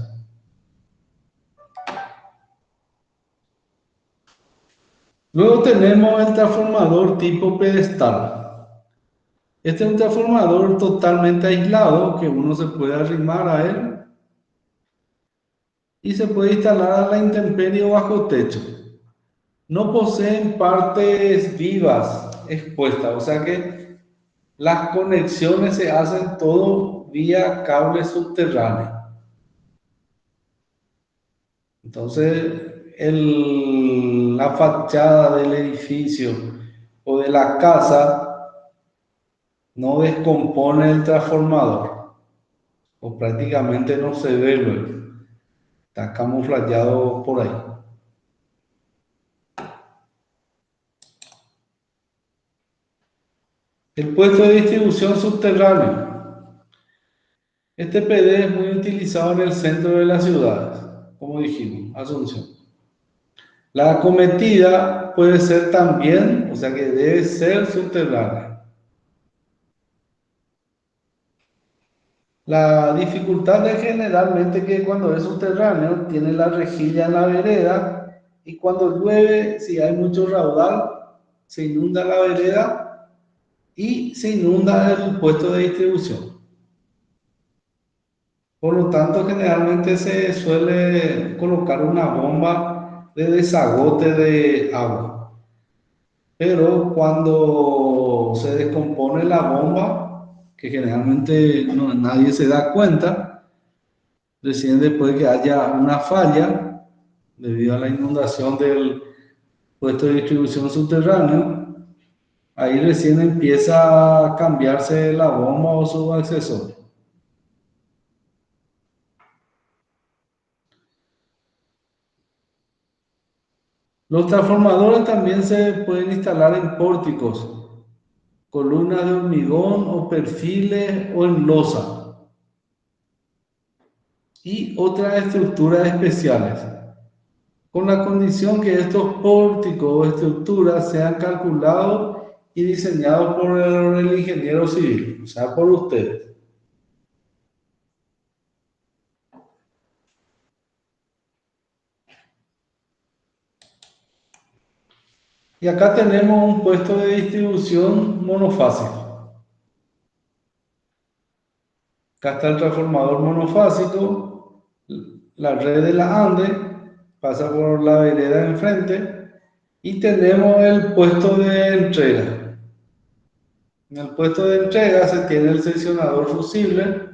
Luego tenemos el transformador tipo pedestal. Este es un transformador totalmente aislado que uno se puede arrimar a él y se puede instalar a la intemperie o bajo techo. No poseen partes vivas expuestas, o sea que las conexiones se hacen todo vía cable subterráneo. Entonces, la fachada del edificio o de la casa no descompone el transformador, o prácticamente no se ve luego. Está camuflajeado por ahí. El puesto de distribución subterráneo. Este PD es muy utilizado en el centro de las ciudades, como dijimos, Asunción. La acometida puede ser también, o sea que debe ser subterránea. La dificultad es generalmente que cuando es subterráneo tiene la rejilla en la vereda y cuando llueve, si hay mucho raudal, se inunda la vereda y se inunda el puesto de distribución. Por lo tanto, generalmente se suele colocar una bomba de desagote de agua. Pero cuando se descompone la bomba, que generalmente nadie se da cuenta, recién después de que haya una falla debido a la inundación del puesto de distribución subterráneo, ahí recién empieza a cambiarse la bomba o su accesorio. Los transformadores también se pueden instalar en pórticos, columnas de hormigón o perfiles o en losa y otras estructuras especiales, con la condición que estos pórticos o estructuras sean calculados y diseñados por el ingeniero civil, o sea, por ustedes. Y acá tenemos un puesto de distribución monofásico. Acá está el transformador monofásico, la red de la ANDE, pasa por la vereda de enfrente y tenemos el puesto de entrega. En el puesto de entrega se tiene el seccionador fusible,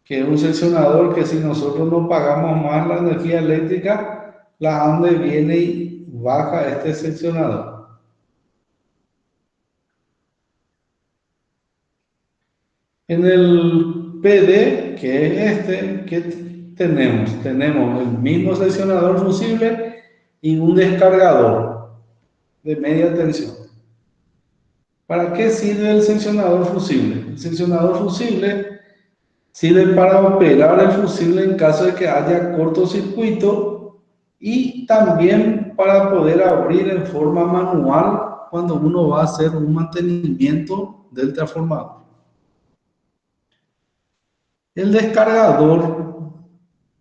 que es un seccionador que si nosotros no pagamos más la energía eléctrica, la ANDE viene y baja este seccionador. En el PD, que es este, ¿qué tenemos? Tenemos el mismo seccionador fusible y un descargador de media tensión. ¿Para qué sirve el seccionador fusible? El seccionador fusible sirve para operar el fusible en caso de que haya cortocircuito y también para poder abrir en forma manual cuando uno va a hacer un mantenimiento del transformador. El descargador,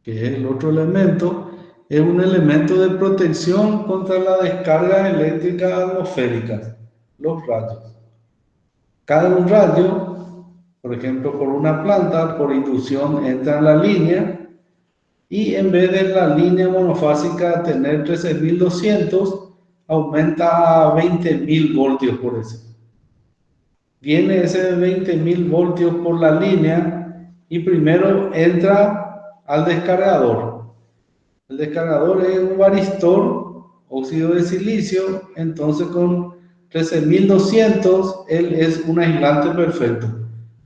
que es el otro elemento, es un elemento de protección contra la descarga eléctrica atmosférica, los rayos. Cada un rayo, por ejemplo, por una planta, por inducción, entra en la línea y en vez de la línea monofásica tener 13.200, aumenta a 20.000 voltios por eso. Viene ese 20.000 voltios por la línea y primero entra al descargador. El descargador es un varistor, óxido de silicio, entonces con 13.200 él es un aislante perfecto.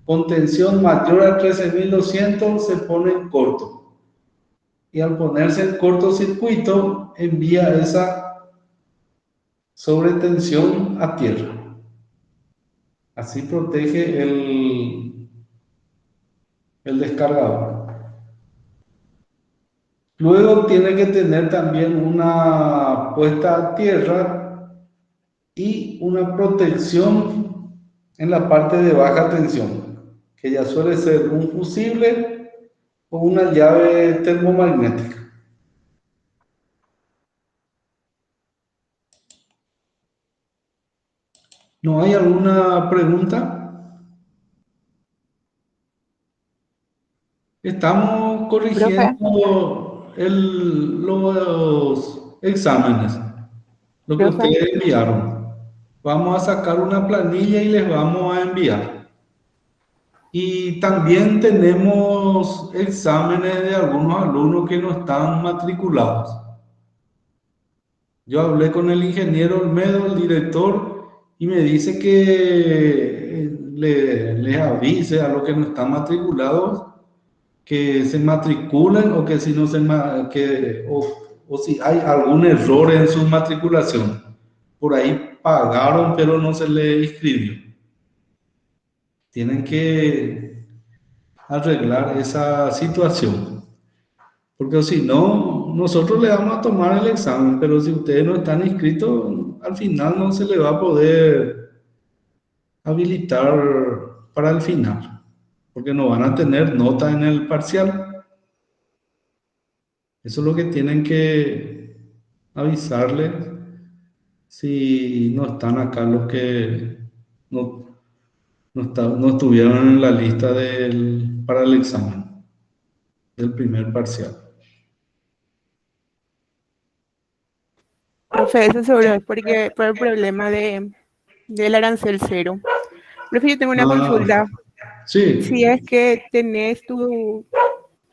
Con tensión mayor a 13.200 se pone en corto. Y al ponerse en cortocircuito envía esa sobretensión a tierra. Así protege el descargador. Luego tiene que tener también una puesta a tierra y una protección en la parte de baja tensión, que ya suele ser un fusible o una llave termomagnética. ¿No hay alguna pregunta? Estamos Profe, corrigiendo los exámenes, lo que profe, ustedes enviaron. Vamos a sacar una planilla y les vamos a enviar. Y también tenemos exámenes de algunos alumnos que no están matriculados. Yo hablé con el ingeniero Olmedo, el director, y me dice que les avise a los que no están matriculados que se matriculen o que si no se o si hay algún error en su matriculación. Por ahí pagaron, pero no se les inscribió. Tienen que arreglar esa situación. Porque si no, nosotros le vamos a tomar el examen, pero si ustedes no están inscritos, al final no se le va a poder habilitar para el final, porque no van a tener nota en el parcial. Eso es lo que tienen que avisarles si no están acá los que no estuvieron en la lista para el examen del primer parcial. profe, eso seguro es porque por el problema del arancel cero. Profe, yo tengo una Ah, consulta. Si sí. es que tenés tu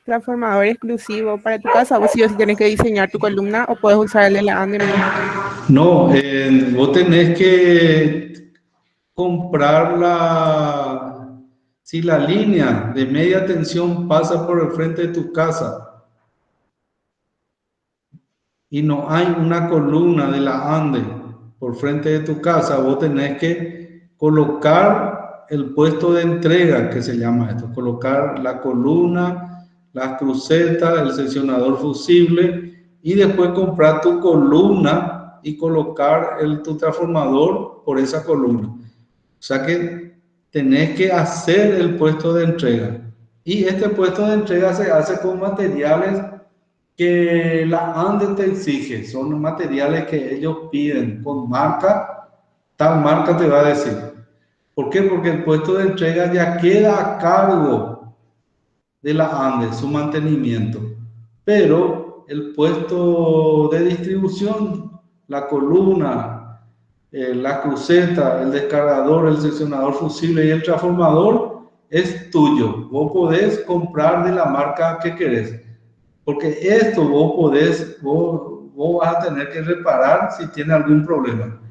transformador exclusivo para tu casa, vos sí o sí tenés que diseñar tu columna o puedes usar el de la ANDE nomás. No, vos tenés que comprar si la línea de media tensión pasa por el frente de tu casa y no hay una columna de la ANDE por frente de tu casa, vos tenés que colocar el puesto de entrega, que se llama esto, colocar la columna, las crucetas, el seccionador fusible y después comprar tu columna y colocar tu transformador por esa columna. O sea que tenés que hacer el puesto de entrega. Y este puesto de entrega se hace con materiales que la ANDE te exige. Son materiales que ellos piden con marca, tal marca te va a decir. ¿Por qué? Porque el puesto de entrega ya queda a cargo de la ANDE, su mantenimiento. Pero el puesto de distribución, la columna, la cruceta, el descargador, el seccionador fusible y el transformador es tuyo. Vos podés comprar de la marca que querés. Porque esto vos vas a tener que reparar si tiene algún problema.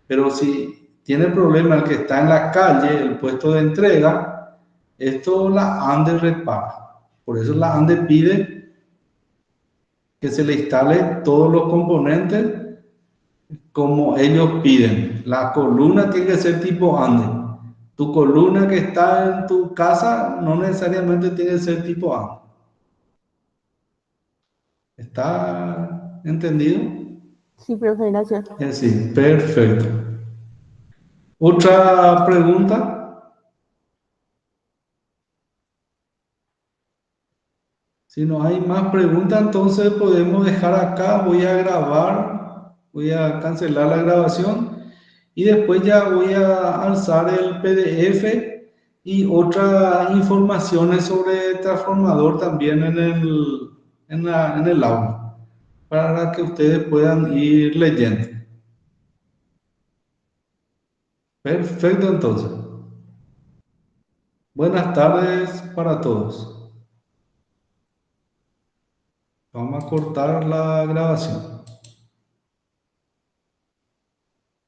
Pero si tiene problema el que está en la calle, el puesto de entrega, esto la ANDE repara. Por eso la ANDE pide que se le instale todos los componentes como ellos piden. La columna tiene que ser tipo ANDE. Tu columna que está en tu casa no necesariamente tiene que ser tipo ANDE. ¿Está entendido? Sí, profe, gracias. Sí, perfecto. ¿Otra pregunta? Si no hay más preguntas, entonces podemos dejar acá. Voy a grabar, voy a cancelar la grabación y después ya voy a alzar el PDF y otras informaciones sobre el transformador también en el aula, para que ustedes puedan ir leyendo. Perfecto, entonces. Buenas tardes para todos. Vamos a cortar la grabación.